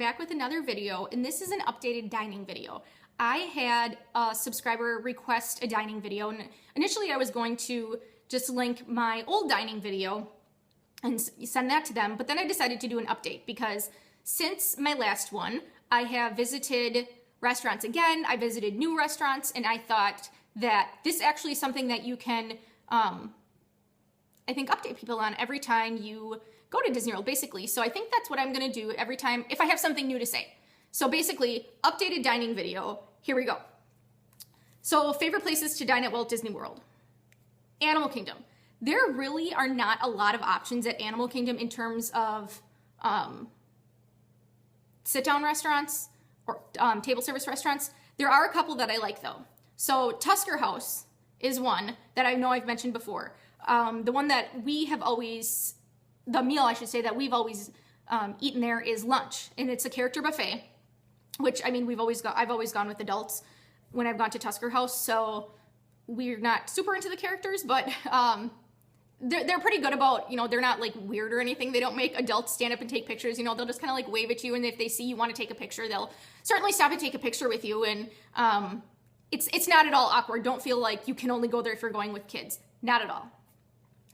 back with another video, and this is an updated dining video. I had a subscriber request a dining video, and initially I was going to just link my old dining video and send that to them, but then I decided to do an update because since my last one, I have visited restaurants again, I visited new restaurants, and I thought that this actually is something that you can, I think, update people on every time you go to Disney World, basically. So I think that's what I'm gonna do every time if I have something new to say. So basically, updated dining video, here we go. So favorite places to dine at Walt Disney World. Animal Kingdom. There really are not a lot of options at Animal Kingdom in terms of sit-down restaurants or table service restaurants. There are a couple that I like though. So Tusker House is one that I know I've mentioned before. The one that we have always, the meal I should say that we've always eaten there is lunch, and it's a character buffet, which I mean I've always gone with adults when I've gone to Tusker House, so we're not super into the characters, but they're pretty good about, you know, they're not like weird or anything. They don't make adults stand up and take pictures, you know, they'll just kind of like wave at you, and if they see you want to take a picture, they'll certainly stop and take a picture with you, and it's not at all awkward. Don't feel like you can only go there if you're going with kids. Not at all.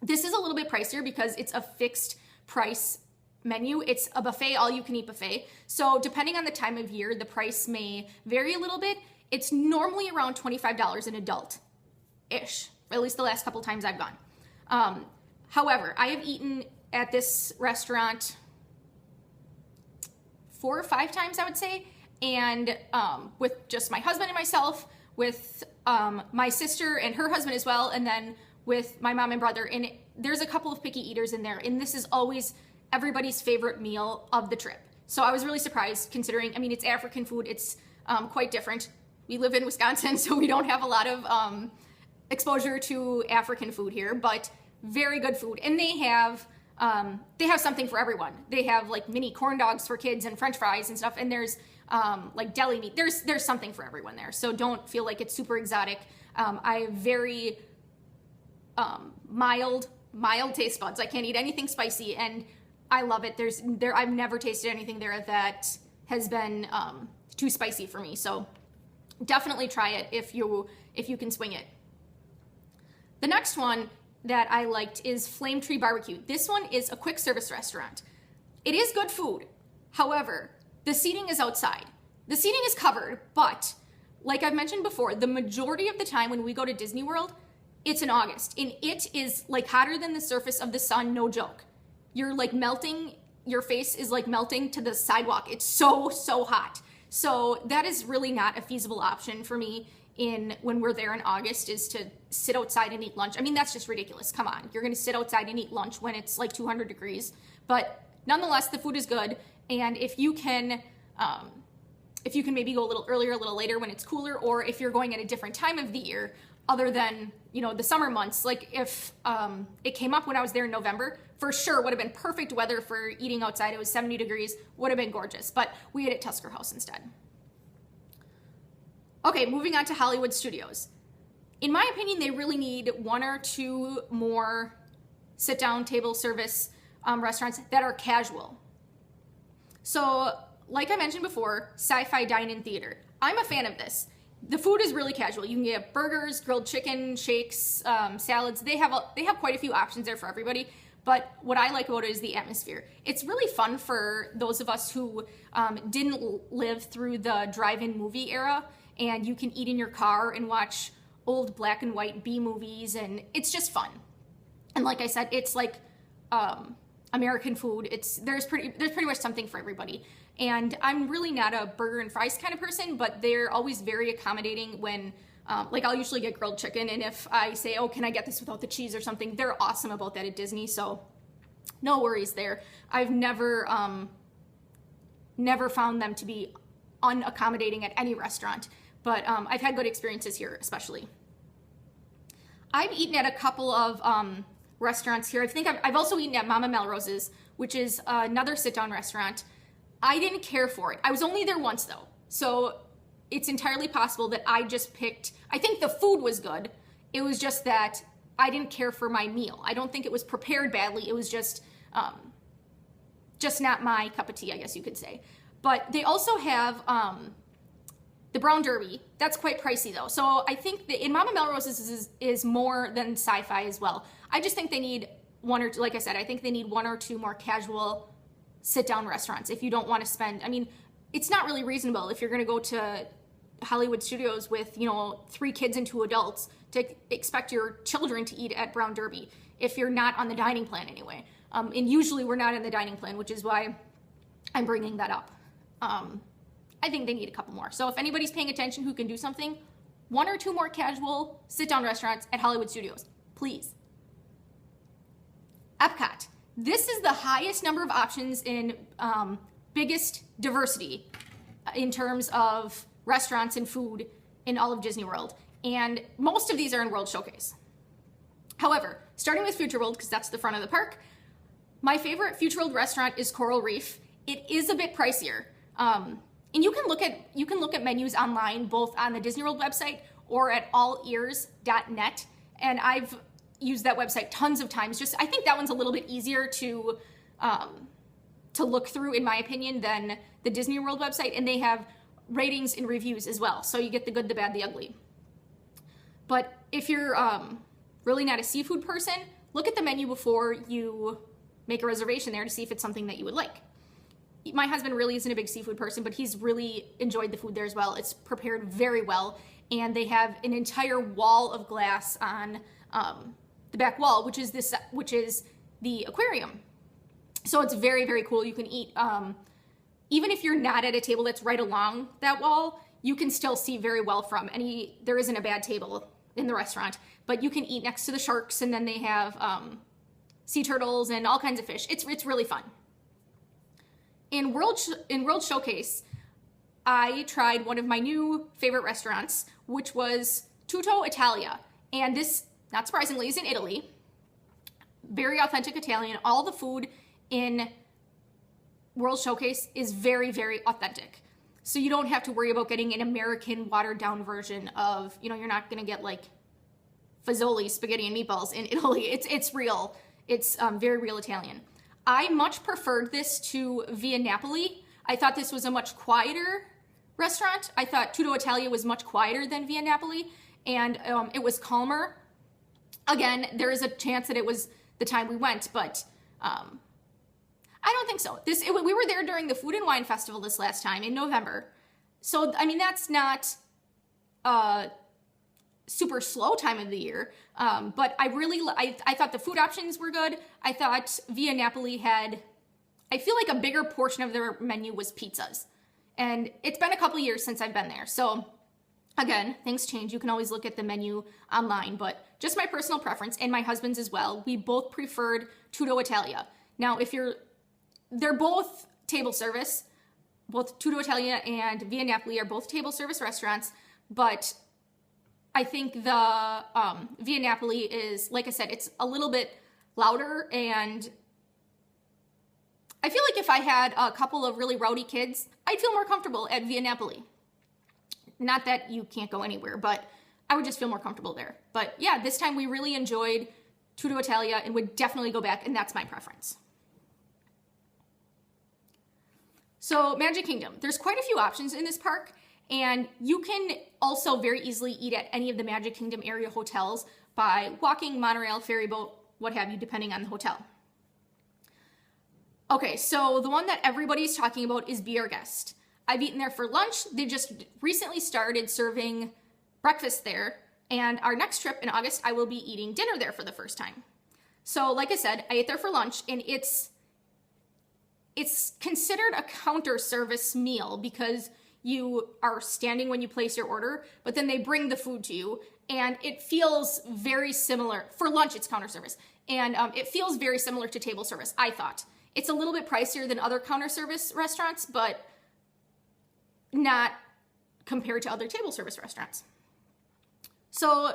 This is a little bit pricier because it's a fixed price menu. It's a buffet, all you can eat buffet. So depending on the time of year, the price may vary a little bit. It's normally around $25 an adult-ish, at least the last couple times I've gone. However, I have eaten at this restaurant 4 or 5 times, I would say, and with just my husband and myself, with my sister and her husband as well, and then with my mom and brother, and there's a couple of picky eaters in there, and this is always everybody's favorite meal of the trip. So I was really surprised considering, I mean, it's African food, it's quite different. We live in Wisconsin, so we don't have a lot of exposure to African food here, but very good food. And they have something for everyone. They have like mini corn dogs for kids and French fries and stuff, and there's like deli meat. There's something for everyone there, so don't feel like it's super exotic. I have very mild taste buds. I can't eat anything spicy, and I love it. I've never tasted anything there that has been too spicy for me. So definitely try it if you can swing it. The next one that I liked is Tree BBQ. This one is a quick service restaurant. It is good food. However, the seating is outside. The seating is covered, but like I've mentioned before, the majority of the time when we go to Disney World, it's in August, and it is like hotter than the surface of the sun, no joke. You're like melting, your face is like melting to the sidewalk. It's so hot. So that is really not a feasible option for me when we're there in August, is to sit outside and eat lunch. I mean, that's just ridiculous. Come on, you're gonna sit outside and eat lunch when it's like 200 degrees. But nonetheless, the food is good, and if you can maybe go a little earlier, a little later when it's cooler, or if you're going at a different time of the year, other than, you know, the summer months, like if it came up when I was there in November, for sure would have been perfect weather for eating outside. It was 70 degrees, would have been gorgeous, but we ate at Tusker House instead. Okay, moving on to Hollywood Studios. In my opinion, they really need 1 or 2 more sit-down table service restaurants that are casual. So, like I mentioned before, sci-fi dine-in theater. I'm a fan of this. The food is really casual. You can get burgers, grilled chicken, shakes, salads. They have quite a few options there for everybody. But what I like about it is the atmosphere. It's really fun for those of us who didn't live through the drive-in movie era, and you can eat in your car and watch old black and white B movies, and it's just fun. And like I said, it's like American food. There's pretty much something for everybody. And I'm really not a burger and fries kind of person, but they're always very accommodating when, like I'll usually get grilled chicken, and if I say, oh, can I get this without the cheese or something, they're awesome about that at Disney, so no worries there. I've never found them to be unaccommodating at any restaurant, but I've had good experiences here especially. I've eaten at a couple of restaurants here. I think I've also eaten at Mel Roses, which is another sit-down restaurant. I didn't care for it. I was only there once though, so it's entirely possible that I just picked, I think the food was good. It was just that I didn't care for my meal. I don't think it was prepared badly. It was just not my cup of tea, I guess you could say. But they also have the Brown Derby. That's quite pricey though. So I think that in Mama Mel Roses is more than sci-fi as well. I just think they need one or two, like I said, I think they need one or two more casual sit-down restaurants if you don't want to spend, I mean, it's not really reasonable if you're going to go to Hollywood Studios with, 3 kids and 2 adults to expect your children to eat at Brown Derby if you're not on the dining plan anyway. And usually we're not in the dining plan, which is why I'm bringing that up. I think they need a couple more. So if anybody's paying attention who can do something, 1 or 2 more casual sit-down restaurants at Hollywood Studios, please. Epcot. This is the highest number of options in biggest diversity in terms of restaurants and food in all of Disney World. And most of these are in World Showcase. However, starting with Future World, because that's the front of the park, my favorite Future World restaurant is Coral Reef. It is a bit pricier. And you can look at menus online, both on the Disney World website or at allears.net. And I've used that website tons of times. I think that one's a little bit easier to look through, in my opinion, than the Disney World website. And they have ratings and reviews as well. So you get the good, the bad, the ugly. But if you're really not a seafood person, look at the menu before you make a reservation there to see if it's something that you would like. My husband really isn't a big seafood person, but he's really enjoyed the food there as well. It's prepared very well, and they have an entire wall of glass on the back wall, which is the aquarium. So it's very, very cool. You can eat, even if you're not at a table that's right along that wall, you can still see very well from there isn't a bad table in the restaurant, but you can eat next to the sharks, and then they have sea turtles and all kinds of fish. It's really fun. In World Showcase, I tried one of my new favorite restaurants, which was Tutto Italia. And this, not surprisingly, is in Italy. Very authentic Italian. All the food in World Showcase is very, very authentic. So you don't have to worry about getting an American watered down version of, you're not going to get like Fazoli, spaghetti and meatballs in Italy. It's real. It's very real Italian. I much preferred this to Via Napoli. I thought this was a much quieter restaurant. I thought Tutto Italia was much quieter than Via Napoli, and it was calmer. Again, there is a chance that it was the time we went, but I don't think so. We were there during the Food and Wine Festival this last time in November. So, I mean, that's not super slow time of the year, but I thought the food options were good. I thought Via Napoli I feel like a bigger portion of their menu was pizzas, and it's been a couple years since I've been there. So again, things change. You can always look at the menu online, but just my personal preference, and my husband's as well, we both preferred Tutto Italia. Now, they're both table service. Both Tutto Italia and Via Napoli are both table service restaurants, but I think the Via Napoli is, like I said, it's a little bit louder, and I feel like if I had a couple of really rowdy kids, I'd feel more comfortable at Via Napoli. Not that you can't go anywhere, but I would just feel more comfortable there. But yeah, this time we really enjoyed Tutto Italia and would definitely go back, and that's my preference. So Magic Kingdom, there's quite a few options in this park. And you can also very easily eat at any of the Magic Kingdom area hotels by walking, monorail, ferry boat, what have you, depending on the hotel. Okay, so the one that everybody's talking about is Be Our Guest. I've eaten there for lunch. They just recently started serving breakfast there. And our next trip in August, I will be eating dinner there for the first time. So like I said, I ate there for lunch, and it's considered a counter service meal because you are standing when you place your order, but then they bring the food to you, and it feels very similar. For lunch, it's counter service, and it feels very similar to table service, I thought. It's a little bit pricier than other counter service restaurants, but not compared to other table service restaurants. So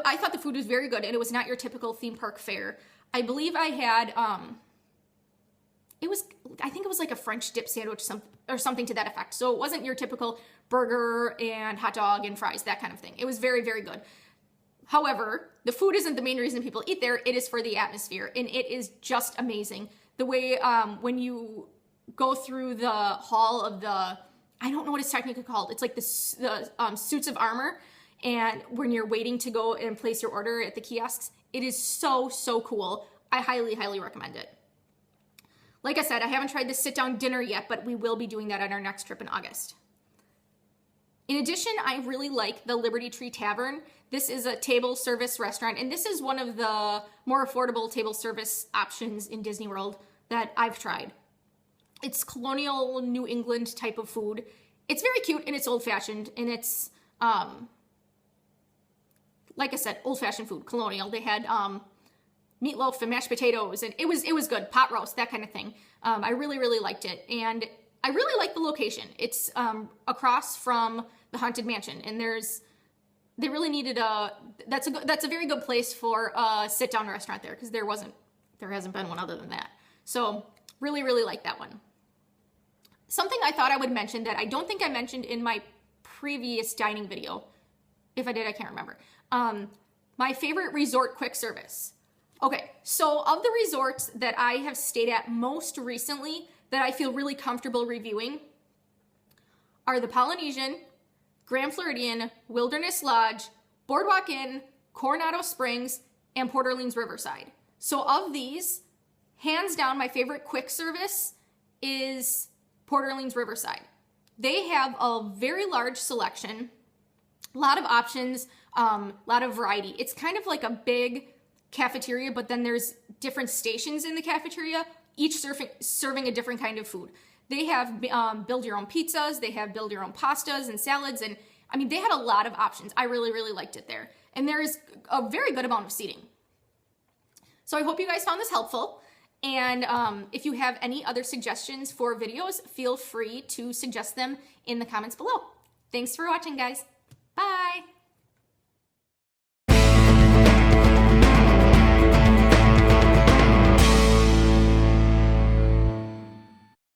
I thought the food was very good, and it was not your typical theme park fare. I believe I had, I think it was like a French dip sandwich or something to that effect. So it wasn't your typical burger and hot dog and fries, that kind of thing. It was very, very good. However, the food isn't the main reason people eat there. It is for the atmosphere, and it is just amazing. The way when you go through the hall of the, I don't know what it's technically called. It's like the suits of armor. And when you're waiting to go and place your order at the kiosks, it is so, so cool. I highly, highly recommend it. Like I said, I haven't tried the sit-down dinner yet, but we will be doing that on our next trip in August. In addition, I really like the Liberty Tree Tavern. This is a table service restaurant, and this is one of the more affordable table service options in Disney World that I've tried. It's colonial New England type of food. It's very cute and it's old-fashioned, and it's, like I said, old-fashioned food, colonial. They had meatloaf and mashed potatoes, and it was good, pot roast, that kind of thing. I really, really liked it, and I really like the location. It's across from the Haunted Mansion, and they really needed that's a very good place for a sit-down restaurant there, because there hasn't been one other than that. So really, really like that one. Something I thought I would mention that I don't think I mentioned in my previous dining video. If I did, I can't remember. My favorite resort quick service. Okay, so of the resorts that I have stayed at most recently that I feel really comfortable reviewing are the Polynesian, Grand Floridian, Wilderness Lodge, Boardwalk Inn, Coronado Springs, and Port Orleans Riverside. So of these, hands down, my favorite quick service is Port Orleans Riverside. They have a very large selection, a lot of options, a lot of variety. It's kind of like a big cafeteria, but then there's different stations in the cafeteria, each serving a different kind of food. They have build your own pizzas, they have build your own pastas and salads, and I mean, they had a lot of options. I really, really liked it there. And there is a very good amount of seating. So I hope you guys found this helpful. And if you have any other suggestions for videos, feel free to suggest them in the comments below. Thanks for watching, guys.